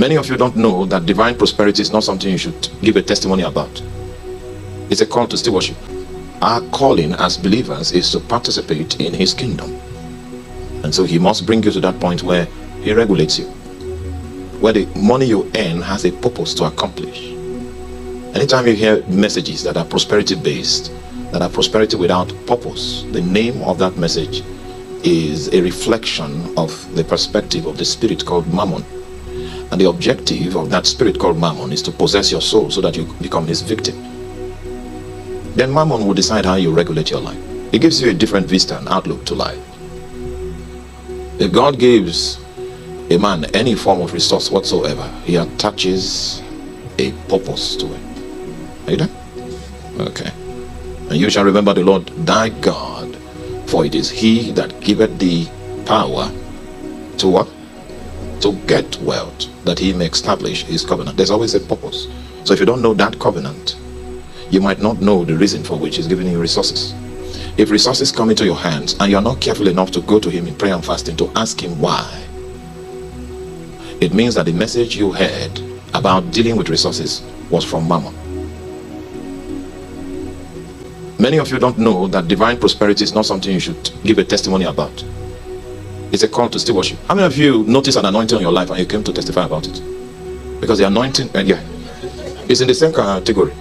Many of you don't know that divine prosperity is not something you should give a testimony about. It's a call to stewardship. Our calling as believers is to participate in his kingdom. And so he must bring you to that point where he regulates you, where the money you earn has a purpose to accomplish. Anytime you hear messages that are prosperity based, that are prosperity without purpose, the name of that message is a reflection of the perspective of the spirit called Mammon. And the objective of that spirit called Mammon is to possess your soul so that you become his victim. Then Mammon will decide how you regulate your life. It gives you a different vista and outlook to life. If God gives a man any form of resource whatsoever, he attaches a purpose to it. Are you there? Okay. And you shall remember the Lord thy God, for it is he that giveth thee power to what? To get wealth, that he may establish his covenant. There's always a purpose. So if you don't know that covenant, you might not know the reason for which he's giving you resources. If resources come into your hands and you're not careful enough to go to him in prayer and fasting to ask him why, it means that the message you heard about dealing with resources was from Mammon. Many of you don't know that divine prosperity is not something you should give a testimony about. It's a call to stewardship. How many of you noticed an anointing on your life and you came to testify about it? Because the anointing, it's in the same category.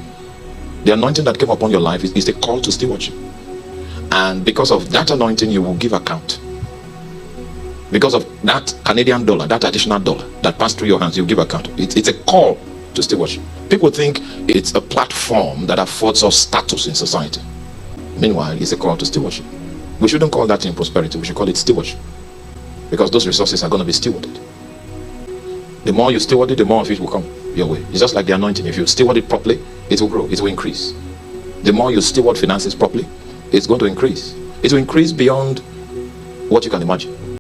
The anointing that came upon your life is a call to stewardship. And because of that anointing, you will give account. Because of that Canadian dollar, that additional dollar that passed through your hands, you give account. It's a call to stewardship. People think it's a platform that affords us status in society. Meanwhile, it's a call to stewardship. We shouldn't call that in prosperity. We should call it stewardship. Because those resources are going to be stewarded. The more you steward it, the more of it will come your way. It's just like the anointing. If you steward it properly, it will grow, it will increase. The more you steward finances properly, it's going to increase. It will increase beyond what you can imagine.